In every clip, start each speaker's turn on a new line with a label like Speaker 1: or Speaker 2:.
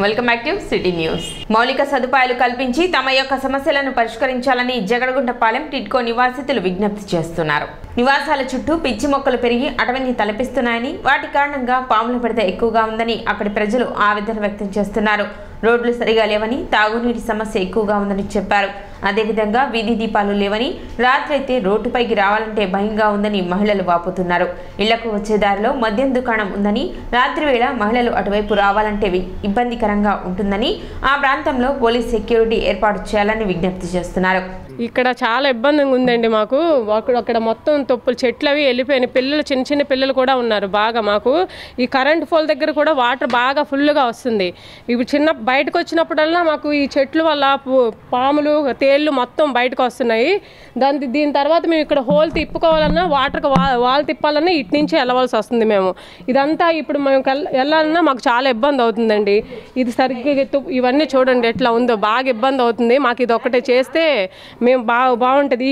Speaker 1: Welcome back to city news. మౌలిక సదుపాయాలు కల్పించి తమ యొక్క సమస్యలను పరిష్కరించాలని జగడగుంటపాలెం టిడ్కో నివాసితులు విజ్ఞప్తి చేస్తున్నారు. నివాసాల చుట్టూ పిచ్చి మొక్కలు పెరిగి అటవీని తలపిస్తున్నాయని, వాటి కారణంగా పాముల బెడద ఎక్కువగా ఉందని అక్కడి ప్రజలు ఆవేదన వ్యక్తం చేస్తున్నారు. రోడ్లు సరిగా లేవని, తాగునీటి సమస్య ఎక్కువగా ఉందని చెప్పారు. అదేవిధంగా వీధి దీపాలు లేవని, రాత్రి అయితే రోడ్డుపైకి రావాలంటే భయంగా ఉందని మహిళలు వాపోతున్నారు. ఇళ్లకు వచ్చే దారిలో మద్యం దుకాణం ఉందని, రాత్రి వేళ మహిళలు అటువైపు రావాలంటే ఇబ్బందికరంగా ఉంటుందని, ఆ ప్రాంతంలో పోలీస్ సెక్యూరిటీ ఏర్పాటు చేయాలని విజ్ఞప్తి చేస్తున్నారు.
Speaker 2: ఇక్కడ చాలా ఇబ్బందిగా ఉందండి మాకు. అక్కడ మొత్తం తొప్పులు చెట్లు అవి వెళ్ళిపోయినాయి. పిల్లలు చిన్న పిల్లలు కూడా ఉన్నారు. బాగా మాకు ఈ కరెంట్ పోల్ దగ్గర కూడా వాటర్ బాగా ఫుల్గా వస్తుంది. ఇప్పుడు బయటకు వచ్చినప్పుడల్లా మాకు ఈ చెట్లు వల్ల పాములు తేళ్ళు మొత్తం బయటకు వస్తున్నాయి. దీని తర్వాత మేము ఇక్కడ హోల్ తిప్పుకోవాలన్నా, వాటర్కి వాల్ తిప్పాలన్నా ఇటు నుంచి వెళ్ళవలసి వస్తుంది. మేము ఇదంతా ఇప్పుడు మేము వెళ్ళాలన్నా మాకు చాలా ఇబ్బంది అవుతుందండి. ఇది సరిగ్గా ఇవన్నీ చూడండి ఎట్లా ఉందో, బాగా ఇబ్బంది అవుతుంది మాకు. ఇది ఒకటే చేస్తే మేము బాగుంటుంది.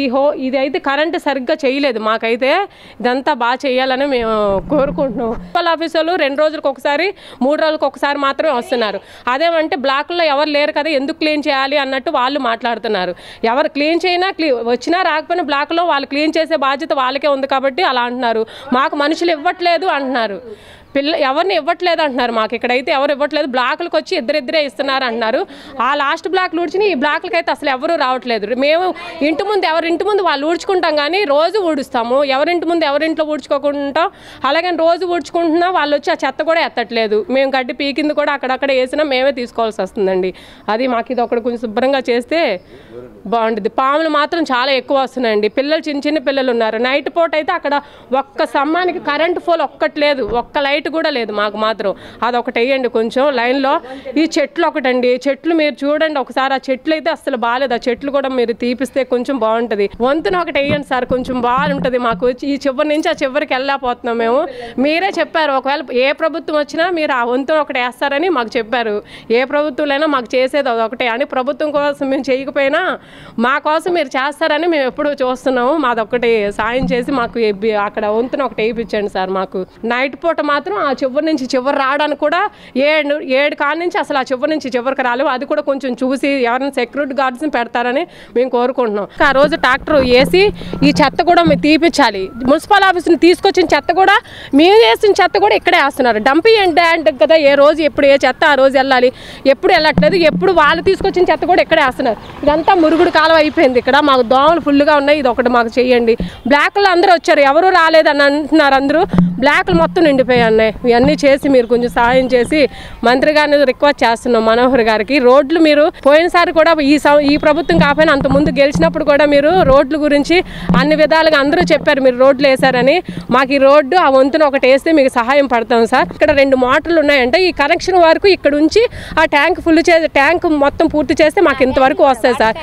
Speaker 2: ఇది అయితే కరెంటు సరిగ్గా చేయలేదు. మాకైతే ఇదంతా బాగా చేయాలని మేము కోరుకుంటున్నాం. మున్సిపల్ ఆఫీసర్లు 2 రోజులకు ఒకసారి 3 రోజులకు ఒకసారి మాత్రమే వస్తున్నారు. అదేమంటే బ్లాక్లో ఎవరు లేరు కదా, ఎందుకు క్లీన్ చేయాలి అన్నట్టు వాళ్ళు మాట్లాడుతున్నారు. ఎవరు క్లీన్ చేయనా వచ్చినా రాకపోయినా బ్లాక్లో వాళ్ళు క్లీన్ చేసే బాధ్యత వాళ్ళకే ఉంది కాబట్టి అలా అంటున్నారు. మాకు మనుషులు ఇవ్వట్లేదు అంటున్నారు. ఎవరిని ఇవ్వట్లేదు అంటున్నారు. మాకు ఇక్కడైతే ఎవరు ఇవ్వట్లేదు. బ్లాకులకు వచ్చి ఇద్దరే ఇస్తున్నారు అంటున్నారు. ఆ లాస్ట్ బ్లాక్లు ఊడ్చిని ఈ బ్లాక్లకి అయితే అసలు ఎవరు రావట్లేదు. మేము ఎవరింటి ముందు వాళ్ళు ఊడ్చుకుంటాం కానీ రోజు ఊడుస్తాము. ఎవరింటి ముందు ఎవరింట్లో ఊడ్చుకోకుంటాం. అలాగే రోజు ఊడ్చుకుంటున్నా వాళ్ళు వచ్చి ఆ చెత్త కూడా ఎత్తట్లేదు. మేము గడ్డి పీకింది కూడా అక్కడక్కడ వేసినా మేమే తీసుకోవాల్సి వస్తుందండి. అది మాకు ఇది ఒకటి కొంచెం శుభ్రంగా చేస్తే బాగుంటుంది. పాములు మాత్రం చాలా ఎక్కువ వస్తున్నాయండి. పిల్లలు చిన్న పిల్లలు ఉన్నారు. నైట్ పూట అయితే అక్కడ ఒక్క స్తంభానికి కరెంటు పోల్ ఒక్కట్లేదు, ఒక్క లైట్ కూడా లేదు. మాకు మాత్రం అదొకటి వేయండి కొంచెం లైన్లో. ఈ చెట్లు ఒకటండి, చెట్లు మీరు చూడండి ఒకసారి. ఆ చెట్లు అయితే అసలు బాగాలేదు. ఆ చెట్లు కూడా మీరు తీపిస్తే కొంచెం బాగుంటుంది. వంతున ఒకటి వేయండి సార్, కొంచెం బాగుంటుంది. మాకు ఈ చివరి నుంచి ఆ చివరికి వెళ్ళలేకపోతున్నాం మేము. మీరే చెప్పారు ఒకవేళ ఏ ప్రభుత్వం వచ్చినా మీరు ఆ వంతున ఒకటి వేస్తారని మాకు చెప్పారు. ఏ ప్రభుత్వంలో మాకు చేసేది అదొకటే అని. ప్రభుత్వం కోసం మేము చేయకపోయినా మా కోసం మీరు చేస్తారని మేము ఎప్పుడూ చూస్తున్నాము. మాదొక్కటి సాయం చేసి మాకు అక్కడ వంతున ఒకటి వేయించండి సార్. మాకు నైట్ పూట మాత్రం ఆ చివరి నుంచి చివరి రావడానికి కూడా 7 కాడ నుంచి అసలు ఆ చివరి నుంచి చివరికి రాలేవు. అది కూడా కొంచెం చూసి ఎవరైనా సెక్యూరిటీ గార్డ్స్ని పెడతారని మేము కోరుకుంటున్నాం. ఆ రోజు ట్రాక్టర్ వేసి ఈ చెత్త కూడా మేము తీపించాలి. మున్సిపల్ ఆఫీస్ని తీసుకొచ్చిన చెత్త కూడా మేము వేసిన చెత్త కూడా ఇక్కడే వేస్తున్నారు. డంపింగ్ అంటే కదా, ఏ రోజు ఎప్పుడు ఏ చెత్త ఆ రోజు వెళ్ళాలి, ఎప్పుడు వెళ్ళట్లేదు. ఎప్పుడు వాళ్ళు తీసుకొచ్చిన చెత్త కూడా ఇక్కడే వేస్తున్నారు. ఇదంతా మురుగుడు కాలం అయిపోయింది. ఇక్కడ మాకు దోమలు ఫుల్గా ఉన్నాయి. ఇది ఒకటి మాకు చెయ్యండి. బ్లాక్లో అందరూ వచ్చారు, ఎవరు రాలేదని అంటున్నారు. అందరూ బ్లాక్లు మొత్తం నిండిపోయాయి అన్నాయి. ఇవన్నీ చేసి మీరు కొంచెం సహాయం చేసి మంత్రి గారిని రిక్వెస్ట్ చేస్తున్నాం, మనోహర్ గారికి. రోడ్లు మీరు పోయినసారి కూడా ఈ ప్రభుత్వం కాకపోయినా అంత ముందు గెలిచినప్పుడు కూడా మీరు రోడ్ల గురించి అన్ని విధాలుగా అందరూ చెప్పారు మీరు రోడ్లు వేశారని. మాకు ఈ రోడ్డు ఆ వంతున ఒకటి వేస్తే మీకు సహాయం పడతాం సార్. ఇక్కడ 2 మోటార్లు ఉన్నాయంటే ఈ కనెక్షన్ వరకు ఇక్కడ ఉంచి ఆ ట్యాంక్ ట్యాంక్ మొత్తం పూర్తి చేస్తే మాకు ఇంతవరకు వస్తాయి సార్.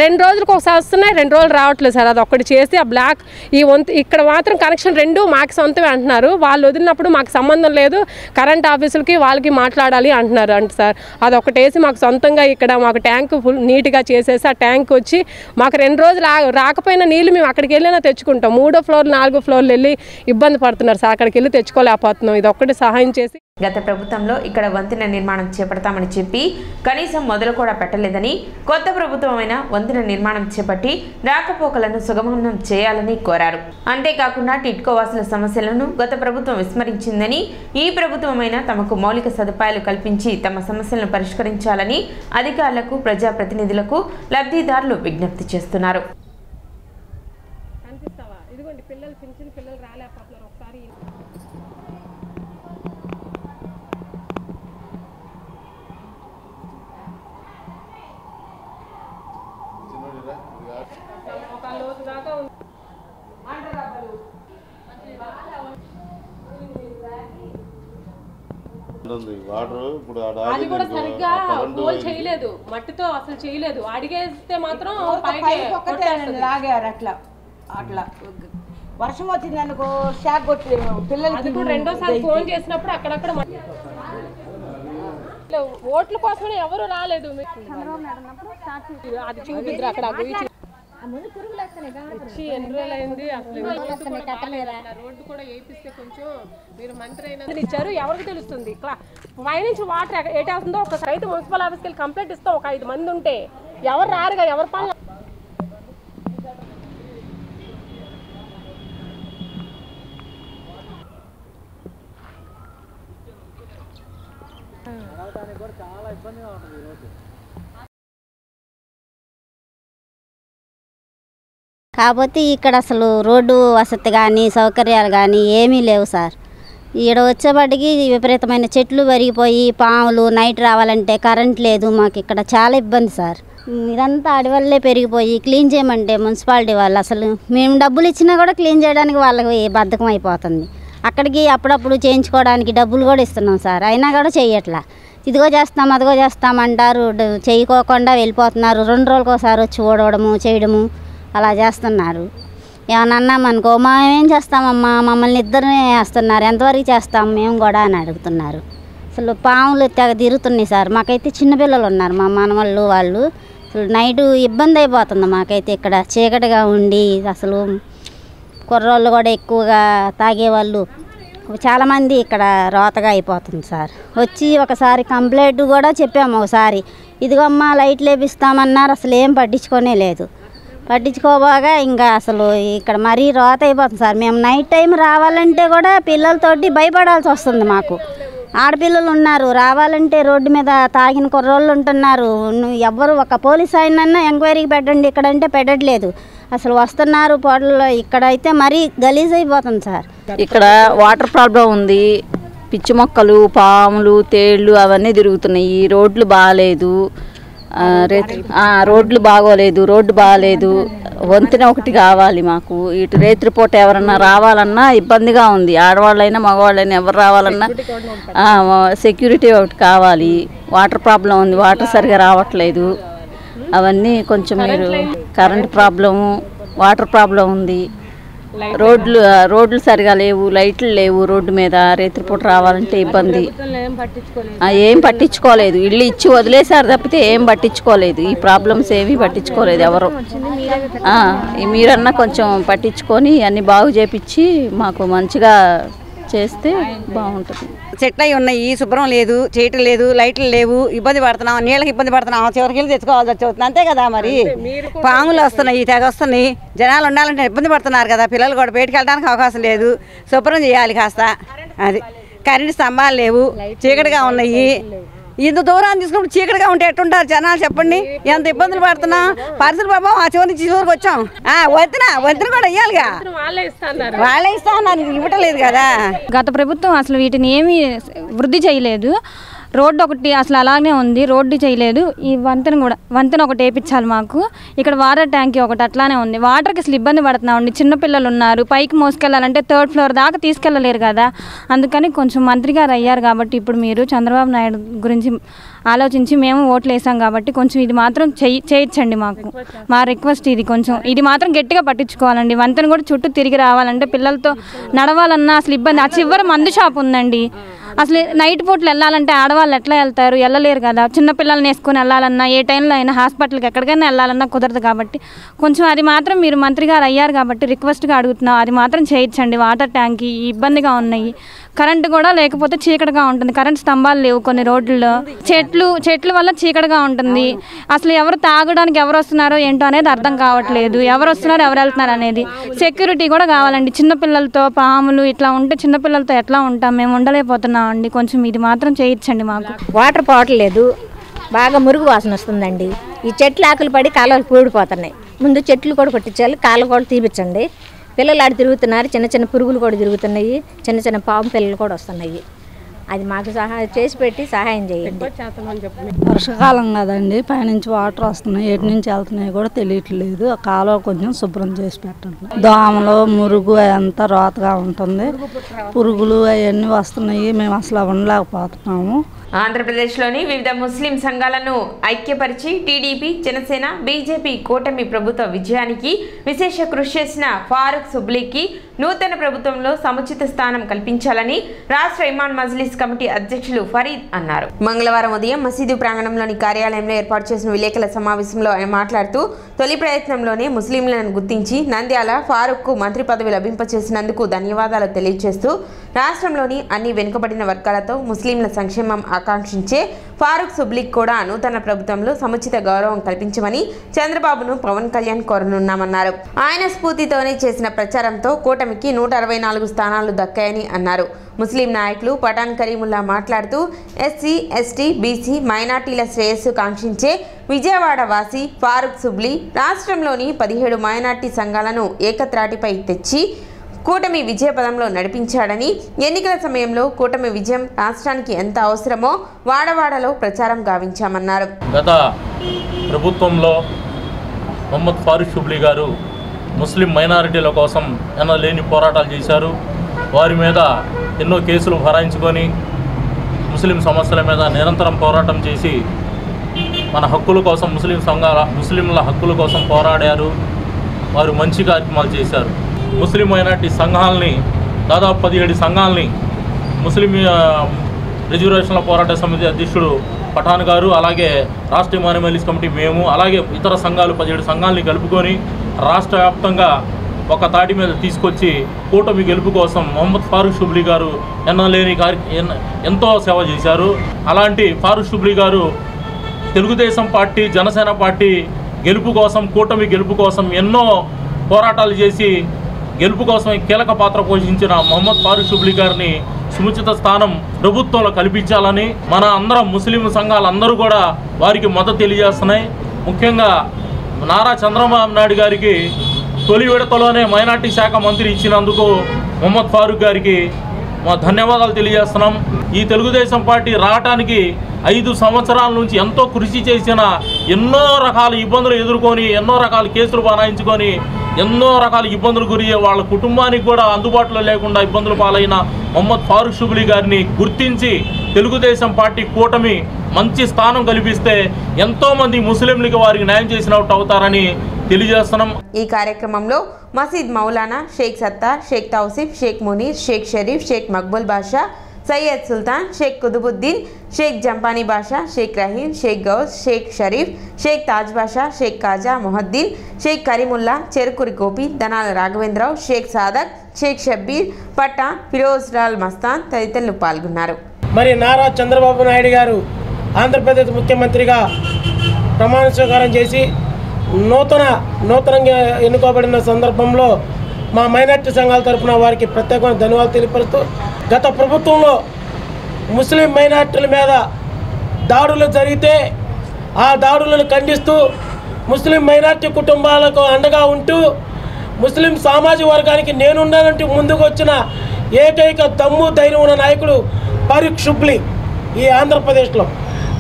Speaker 2: 2 రోజులకు ఒకసారి వస్తున్నాయి, 2 రోజులు రావట్లేదు సార్. అది ఒక్కటి చేసి ఆ బ్లాక్ ఈ వంతు ఇక్కడ మాత్రం కనెక్షన్ 2 మాకు సొంతమే అంటున్నారు. వాళ్ళు వదిలినప్పుడు మాకు సంబంధం లేదు, కరెంట్ ఆఫీసులకి వాళ్ళకి మాట్లాడాలి అంటున్నారు అంట సార్. అదొకటి వేసి మాకు సొంతంగా ఇక్కడ మాకు ట్యాంక్ ఫుల్ నీట్గా చేసేసి ఆ ట్యాంక్ వచ్చి మాకు 2 రోజులు రాకపోయినా నీళ్ళు మేము అక్కడికి వెళ్ళినా తెచ్చుకుంటాం. 3వ ఫ్లోర్ 4వ ఫ్లోర్లు వెళ్ళి ఇబ్బంది పడుతున్నారు సార్. అక్కడికి వెళ్ళి తెచ్చుకోలేకపోతున్నాం. ఇది ఒక్కటి సహాయం చేసి.
Speaker 1: గత ప్రభుత్వంలో ఇక్కడ వంతెన నిర్మాణం చేపడతామని చెప్పి కనీసం మొదలు కూడా పెట్టలేదని, కొత్త ప్రభుత్వమైన వంతెన నిర్మాణం చేపట్టి రాకపోకలను సుగమనం చేయాలని కోరారు. అంతేకాకుండా టిడ్కో వాసుల సమస్యలను గత ప్రభుత్వం విస్మరించిందని, ఈ ప్రభుత్వమైనా తమకు మౌలిక సదుపాయాలు కల్పించి తమ సమస్యలను పరిష్కరించాలని అధికారులకు, ప్రజాప్రతినిధులకు, లబ్ధిదారులు విజ్ఞప్తి చేస్తున్నారు.
Speaker 2: అది కూడా సరిగ్గా హోల్ చేయలేదు, మట్టితో అసలు చేయలేదు. అడిగేస్తే మాత్రం
Speaker 3: లాగారు అట్లా అట్లా. వర్షం వచ్చింది అనుకో షాక్ కొట్టి పిల్లలకి.
Speaker 2: రెండోసారి ఫోన్ చేసినప్పుడు అక్కడక్కడ ఓట్ల కోసం ఎవరు రాలేదు. అది చూపిద్దరు అక్కడ ఎన్ని రోజులు అయింది అసలు రోడ్డు కూడా వేపిస్తే కొంచెం మీరు మంత్రి అయినా ఇచ్చారు ఎవరికి తెలుస్తుంది పైనుంచి వాటర్ ఎటు వెళ్తుందో ఒక సైట్ మున్సిపల్ ఆఫీస్కి వెళ్ళి కంప్లైంట్ ఇస్తాం ఒక 5 మంది ఉంటే ఎవరు రారుగా ఎవరి పనులు
Speaker 4: కాకపోతే ఇక్కడ అసలు రోడ్డు వసతి కానీ సౌకర్యాలు కానీ ఏమీ లేవు సార్. ఈడ వచ్చేపాటికి విపరీతమైన చెట్లు పెరిగిపోయి పాములు నైట్ రావాలంటే కరెంట్ లేదు. మాకు ఇక్కడ చాలా ఇబ్బంది సార్. ఇదంతా అడవల్లే పెరిగిపోయి క్లీన్ చేయమంటే మున్సిపాలిటీ వాళ్ళు అసలు మేము డబ్బులు ఇచ్చినా కూడా క్లీన్ చేయడానికి వాళ్ళకి బద్ధకం అయిపోతుంది. అక్కడికి అప్పుడప్పుడు చేయించుకోవడానికి డబ్బులు కూడా ఇస్తున్నాం సార్, అయినా కూడా చేయట్లా. ఇదిగో చేస్తాం అదిగో చేస్తామంటారు, చేయకోకుండా వెళ్ళిపోతున్నారు. 2 రోజులకు ఒకసారి వచ్చి ఓడవడము చేయడము అలా చేస్తున్నారు. ఏమన్నా అన్నామనుకో మేమేం చేస్తామమ్మా, మమ్మల్ని ఇద్దరినే వేస్తున్నారు, ఎంతవరకు చేస్తాం మేము కూడా అని అడుగుతున్నారు. అసలు పాములు తెగ తిరుగుతున్నాయి సార్. మాకైతే చిన్నపిల్లలు ఉన్నారు, మా మనవాళ్ళు వాళ్ళు. అసలు నైటు ఇబ్బంది అయిపోతుంది మాకైతే ఇక్కడ చీకటిగా ఉండి. అసలు కుర్రోళ్ళు కూడా ఎక్కువగా తాగేవాళ్ళు చాలామంది ఇక్కడ రోతగా అయిపోతుంది సార్. వచ్చి ఒకసారి కంప్లైంట్ కూడా చెప్పాము. ఒకసారి ఇదిగో అమ్మ లైట్లు వేపిస్తామన్నారు, అసలు ఏం పట్టించుకోనే లేదు. పట్టించుకోబాగా ఇంకా అసలు ఇక్కడ మరీ రోత అయిపోతుంది సార్. మేము నైట్ టైం రావాలంటే కూడా పిల్లలతోటి భయపడాల్సి వస్తుంది. మాకు ఆడపిల్లలు ఉన్నారు, రావాలంటే రోడ్డు మీద తాగిన కుర్రోళ్ళు ఉంటున్నారు. ఎవ్వరు ఒక పోలీస్ ఆయనన్నా ఎంక్వైరీకి పెట్టండి ఇక్కడంటే పెట్టట్లేదు. అసలు వస్తున్నారు పొడల్లో. ఇక్కడైతే మరీ గలీజ్ అయిపోతుంది సార్.
Speaker 5: ఇక్కడ వాటర్ ప్రాబ్లం ఉంది, పిచ్చి మొక్కలు పాములు తేళ్ళు అవన్నీ తిరుగుతున్నాయి. రోడ్లు బాగాలేదు, రోడ్లు బాగోలేదు, రోడ్డు బాగాలేదు. వంతెన ఒకటి కావాలి మాకు. ఇటు రేత్రిపూట ఎవరన్నా రావాలన్నా ఇబ్బందిగా ఉంది. ఆడవాళ్ళైనా మగవాళ్ళైనా ఎవరు రావాలన్నా సెక్యూరిటీ ఒకటి కావాలి. వాటర్ ప్రాబ్లం ఉంది, వాటర్ సరిగా రావట్లేదు. అవన్నీ కొంచెం మీరు కరెంట్ ప్రాబ్లము, వాటర్ ప్రాబ్లం ఉంది. రోడ్లు సరిగా లేవు, లైట్లు లేవు. రోడ్డు మీద రేత్రిపూట రావాలంటే ఇబ్బంది. ఏం పట్టించుకోలేదు, ఇల్లు ఇచ్చి వదిలేసారు తప్పితే ఏం పట్టించుకోలేదు. ఈ ప్రాబ్లమ్స్ ఏమీ పట్టించుకోలేదు ఎవరు. మీరన్నా కొంచెం పట్టించుకొని అన్ని బాగు చేపించి మాకు మంచిగా చేస్తే బాగుంటుంది.
Speaker 6: చెట్లు అవి ఉన్నాయి, శుభ్రం లేదు, చేయటం లేదు, లైట్లు లేవు, ఇబ్బంది పడుతున్నాం, నీళ్ళకి ఇబ్బంది పడుతున్నాం, చివరికి వెళ్ళి తెచ్చుకోవాల్సి వచ్చి అంతే కదా. మరి పాములు వస్తున్నాయి, తెగ వస్తున్నాయి. జనాలు ఉండాలంటే ఇబ్బంది పడుతున్నారు కదా. పిల్లలు కూడా బయటకు వెళ్ళడానికి అవకాశం లేదు. శుభ్రం చేయాలి కాస్త. అది కరెంటు స్తంభాలు లేవు, చీకటిగా ఉన్నాయి. ఇంత దూరాన్ని తీసుకున్నప్పుడు చీకటిగా ఉంటే ఎట్టుంటారు జనాలు చెప్పండి. ఎంత ఇబ్బందులు పడుతున్నా. పరిస్థితులు బాబా ఆ చివరి నుంచి చివరికి వచ్చాం. వంతెన కూడా ఇవ్వాలిగా, వాళ్ళే ఇస్తా ఉన్నారు, ఇవ్వటం లేదు కదా.
Speaker 7: గత ప్రభుత్వం అసలు వీటిని ఏమీ వృద్ధి చేయలేదు. రోడ్డు ఒకటి అసలు అలానే ఉంది, రోడ్డు చేయలేదు. ఈ వంతెన ఒకటి వేయించాలి మాకు. ఇక్కడ వాటర్ ట్యాంకీ ఒకటి అట్లానే ఉంది. వాటర్కి అసలు ఇబ్బంది పడుతున్నామండి. చిన్నపిల్లలు ఉన్నారు, పైకి మోసుకెళ్ళాలంటే 3rd ఫ్లోర్ దాకా తీసుకెళ్ళలేరు కదా. అందుకని కొంచెం మంత్రి గారు అయ్యారు కాబట్టి ఇప్పుడు మీరు చంద్రబాబు నాయుడు గురించి ఆలోచించి మేము ఓట్లు వేసాం కాబట్టి కొంచెం ఇది మాత్రం చేయించండి మాకు. మా రిక్వెస్ట్ ఇది. కొంచెం ఇది మాత్రం గట్టిగా పట్టించుకోవాలండి. వంతెన కూడా చుట్టూ తిరిగి రావాలంటే పిల్లలతో నడవాలన్నా అసలు ఇబ్బంది. ఆ చివరి మందు షాప్ ఉందండి. అసలు నైట్ పూట్లు వెళ్ళాలంటే ఆడవాళ్ళు ఎట్లా వెళ్తారు, వెళ్ళలేరు కదా. చిన్నపిల్లల్ని వేసుకొని వెళ్ళాలన్నా ఏ టైంలో అయినా హాస్పిటల్కి ఎక్కడికైనా వెళ్ళాలన్నా కుదరదు కాబట్టి కొంచెం అది మాత్రం మీరు మంత్రి గారు అయ్యారు కాబట్టి రిక్వెస్ట్గా అడుగుతున్నాం. అది మాత్రం చేయించండి. వాటర్ ట్యాంకీ ఇబ్బందిగా ఉన్నాయి. కరెంటు కూడా లేకపోతే చీకటిగా ఉంటుంది. కరెంట్ స్తంభాలు లేవు కొన్ని రోడ్లలో. చెట్లు వల్ల చీకటిగా ఉంటుంది. అసలు ఎవరు తాగడానికి ఎవరు వస్తున్నారో ఏంటో అనేది అర్థం కావట్లేదు. ఎవరు వస్తున్నారు ఎవరు వెళ్తున్నారు అనేది. సెక్యూరిటీ కూడా కావాలండి. చిన్నపిల్లలతో పాములు ఇట్లా ఉంటే చిన్నపిల్లలతో ఎట్లా ఉంటాం, మేము ఉండలేకపోతున్నాం అండి. కొంచెం ఇది మాత్రం చేయించండి మాకు.
Speaker 8: వాటర్ పోవట్లేదు, బాగా మురుగు వాసన వస్తుందండి. ఈ చెట్లు ఆకులు పడి కాలువలు పూడిపోతున్నాయి. ముందు చెట్లు కూడా కొట్టించాలి, కాలువ కూడా తీపిచ్చండి. పిల్లలు ఆడ తిరుగుతున్నారు, చిన్న చిన్న పురుగులు కూడా తిరుగుతున్నాయి, చిన్న చిన్న పాము పిల్లలు కూడా వస్తున్నాయి. అది మాకు చేసి పెట్టి సహాయం చేయండి.
Speaker 9: వర్షాకాలం కదండి, పైనుంచి వాటర్ వస్తున్నాయి, ఎటు నుంచి వెళ్తున్నాయి కూడా తెలియట్లేదు. ఆ కాలువ కొంచెం శుభ్రం చేసి పెట్టండి. దోమలు మురుగు అంతా రోతగా ఉంటుంది, పురుగులు అవన్నీ వస్తున్నాయి. మేము అసలు ఉండలేకపోతున్నాము.
Speaker 1: ఆంధ్రప్రదేశ్లోని వివిధ ముస్లిం సంఘాలను ఐక్యపరిచి టీడీపీ, జనసేన, బీజేపీ కూటమి ప్రభుత్వ విజయానికి విశేష కృషి చేసిన ఫారూక్ సుబ్లీకి నూతన ప్రభుత్వంలో సముచిత స్థానం కల్పించాలని రాష్ట్ర ఇమాం మజ్లిస్ కమిటీ అధ్యక్షులు ఫరీద్ అన్నారు. మంగళవారం ఉదయం మసీదు ప్రాంగణంలోని కార్యాలయంలో ఏర్పాటు చేసిన విలేకరుల సమావేశంలో ఆయన మాట్లాడుతూ తొలి ప్రయత్నంలోనే ముస్లింలను గుర్తించి నంద్యాల ఫారూక్కు మంత్రి పదవి లభింపచేసినందుకు ధన్యవాదాలు తెలియజేస్తూ రాష్ట్రంలోని అన్ని వెనుకబడిన వర్గాలతో ముస్లింల సంక్షేమం ఆకాంక్షించే ఫారూక్ సుబ్లీకి కూడా నూతన ప్రభుత్వంలో సముచిత గౌరవం కల్పించమని చంద్రబాబును పవన్ కళ్యాణ్ కోరనున్నామన్నారు. ఆయన స్ఫూర్తితోనే చేసిన ప్రచారంతో కూటమికి 164 స్థానాలు దక్కాయని అన్నారు. ముస్లిం నాయకులు పఠాన్ కరీముల్లా మాట్లాడుతూ ఎస్సీ, ఎస్టీ, బీసీ, మైనార్టీల శ్రేయస్సు కాంక్షించే విజయవాడ వాసి ఫారూక్ సుబ్లీ రాష్ట్రంలోని 17 మైనార్టీ సంఘాలను ఏకత్రాటిపై తెచ్చి కూటమి విజయపదంలో నడిపించాడని, ఎన్నికల సమయంలో కూటమి విజయం రాష్ట్రానికి ఎంత అవసరమో వాడవాడలో ప్రచారం గావించామన్నారు.
Speaker 10: గత ప్రభుత్వంలో మొహమ్మద్ ఫారూక్ సుబ్లీ గారు ముస్లిం మైనారిటీల కోసం ఎన్నలేని పోరాటాలు చేశారు. వారి మీద ఎన్నో కేసులు భరాయించుకొని ముస్లిం సమస్యల మీద నిరంతరం పోరాటం చేసి మన హక్కుల కోసం ముస్లింల హక్కుల కోసం పోరాడారు. వారు మంచి కార్యక్రమాలు చేశారు. ముస్లిం మైనార్టీ సంఘాలని దాదాపు 17 సంఘాలని ముస్లిం రిజర్వేషన్ల పోరాట సమితి అధ్యక్షుడు పఠాన్ గారు, అలాగే రాష్ట్ర ఇమాం మజ్లిస్ కమిటీ మేము, అలాగే ఇతర సంఘాలు 17 సంఘాలని కలుపుకొని రాష్ట్ర వ్యాప్తంగా ఒక తాటి మీద తీసుకొచ్చి కూటమి గెలుపు కోసం మొహమ్మద్ ఫారూక్ సుబ్లీ గారు ఎన్నలేని ఎంతో సేవ చేశారు. అలాంటి ఫారూక్ సుబ్లీ గారు తెలుగుదేశం పార్టీ, జనసేన పార్టీ గెలుపు కోసం, కూటమి గెలుపు కోసం ఎన్నో పోరాటాలు చేసి గెలుపు కోసం కీలక పాత్ర పోషించిన మొహమ్మద్ ఫారూక్ సుబ్లీ గారిని సముచిత స్థానం ప్రభుత్వంలో కల్పించాలని మన అందరం ముస్లిం సంఘాలందరూ కూడా వారికి మద్దతు తెలియజేస్తున్నాయి. ముఖ్యంగా నారా చంద్రబాబు నాయుడు గారికి తొలి విడతలోనే మైనార్టీ శాఖ మంత్రి ఇచ్చినందుకు మొహమ్మద్ ఫారూక్ గారికి మా ధన్యవాదాలు తెలియజేస్తున్నాం. ఈ తెలుగుదేశం పార్టీ రావటానికి 5 సంవత్సరాల నుంచి ఎంతో కృషి చేసిన, ఎన్నో రకాల ఇబ్బందులు ఎదుర్కొని, ఎన్నో రకాల కేసులు బనాయించుకొని, ఎన్నో రకాల ఇబ్బందులు గురయ్యే వాళ్ళ కుటుంబానికి కూడా అందుబాటులో లేకుండా ఇబ్బందులు పాలైన మొహమ్మద్ ఫారూక్ సుబ్లీ గారిని గుర్తించి తెలుగుదేశం పార్టీ కూటమి మంచి స్థానం కల్పిస్తే ఎంతోమంది ముస్లింలకి వారికి న్యాయం చేసినట్టు అవుతారని తెలియజేస్తున్నాం.
Speaker 1: ఈ కార్యక్రమంలో మసీద్ మౌలానా, షేక్ సత్తార్, షేక్ తౌసిఫ్, షేక్ మునీర్, షేక్ షరీఫ్, షేక్ మక్బుల్ బాషా, సయ్యద్ సుల్తాన్, షేక్ కుతుబుద్దీన్, షేక్ జంపానీ బాషా, షేక్ రహీం, షేక్ గౌస్, షేక్ షరీఫ్, షేక్ తాజ్ బాషా, షేక్ కాజా మొహద్దీన్, షేక్ కరీముల్లా, చెరుకురి గోపి, దనాల రాఘవేంద్రరావు, షేక్ సాదక్, షేక్ షబ్బీర్, పట్టా, ఫిరోజ్ లాల్ మస్తాన్ తదితరులు పాల్గొన్నారు.
Speaker 11: మరి నారా చంద్రబాబు నాయుడు గారు ఆంధ్రప్రదేశ్ ముఖ్యమంత్రిగా ప్రమాణ స్వీకారం చేసి నూతనంగా ఎన్నుకోబడిన సందర్భంలో మా మైనార్టీ సంఘాల తరఫున వారికి ప్రత్యేకమైన ధన్యవాదాలు తెలియపరుస్తూ, గత ప్రభుత్వంలో ముస్లిం మైనార్టీల మీద దాడులు జరిగితే ఆ దాడులను ఖండిస్తూ ముస్లిం మైనార్టీ కుటుంబాలకు అండగా ఉంటూ ముస్లిం సామాజిక వర్గానికి నేనున్నానంటూ ముందుకు వచ్చిన ఏకైక దమ్ము ధైర్యం ఉన్న నాయకుడు ఫారూక్ సుబ్లీ ఈ ఆంధ్రప్రదేశ్లో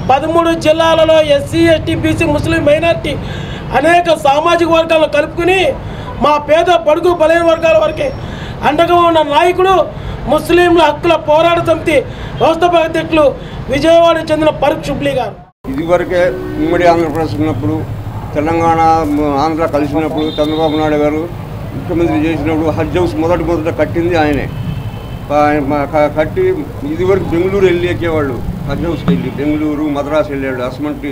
Speaker 11: 13 జిల్లాలలో ఎస్సీ, ఎస్టీ, బీసీ, ముస్లిం మైనార్టీ అనేక సామాజిక వర్గాలను కలుపుకుని మా పేద బడుగు బలైన వర్గాల వరకే అండగా ఉన్న నాయకుడు ముస్లింల హక్కుల పోరాట సమితి వ్యవస్థాపక అధ్యక్షులు విజయవాడకు చెందిన ఫారూక్ సుబ్లీ గారు.
Speaker 12: ఇదివరకే ఉమ్మడి ఆంధ్రప్రదేశ్ ఉన్నప్పుడు, తెలంగాణ ఆంధ్ర కలిసినప్పుడు చంద్రబాబు నాయుడు గారు ముఖ్యమంత్రి చేసినప్పుడు హజ్ హౌస్ మొదట కట్టింది ఆయనే. కట్టి ఇదివరకు బెంగళూరు వెళ్ళి ఎక్కేవాళ్ళు, హజ్ హౌస్కి వెళ్ళి బెంగళూరు, మద్రాసు వెళ్ళేవాళ్ళు. అసమంటి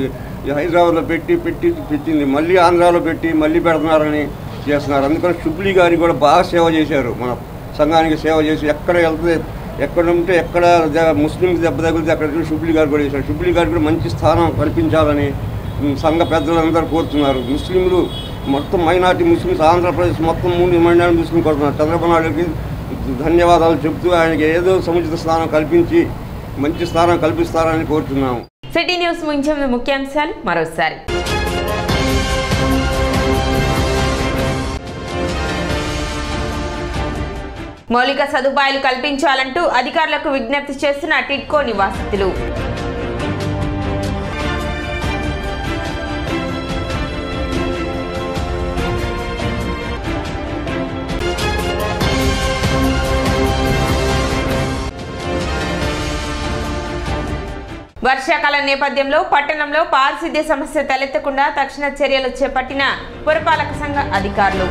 Speaker 12: హైదరాబాద్లో పెట్టింది, మళ్ళీ ఆంధ్రాలో పెట్టి మళ్ళీ పెడుతున్నారని చేస్తున్నారు. అందుకని సుబ్లీ గారికి కూడా బాగా సేవ చేశారు. మన సంఘానికి సేవ చేసి ఎక్కడ వెళ్తే, ఎక్కడ ఉంటే ఎక్కడ ముస్లింకి దెబ్బ తగిలితే అక్కడ సుబ్లీ గారు కూడా చేశారు. సుబ్లీ గారికి కూడా మంచి స్థానం కల్పించాలని సంఘ పెద్దలందరూ కోరుతున్నారు. ముస్లింలు మొత్తం మైనార్టీ ముస్లిమ్స్ ఆంధ్రప్రదేశ్ మొత్తం 3 మైనార్టీ ముస్లిం కోరుతున్నారు. చంద్రబాబు నాయుడుకి ధన్యవాదాలు చెబుతూ ఆయనకి ఏదో సముచిత స్థానం కల్పించి మంచి స్థానం కల్పిస్తారని కోరుతున్నాము.
Speaker 1: సిటీ న్యూస్ ముంచెం ముఖ్యాంశాలు మరోసారి. మౌలిక సదుపాయాలు కల్పించాలంటూ అధికారులకు విజ్ఞప్తి చేస్తున్న టిడ్కో నివాసితులు. వర్షాకాలం నేపథ్యంలో పట్టణంలో పారిశుద్ధ్య సమస్య తలెత్తకుండా తక్షణ చర్యలు చేపట్టిన పురపాలక సంఘ అధికారులు.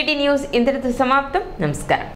Speaker 1: సిటీ న్యూస్ ఇంతటితో సమాప్తం. నమస్కారం.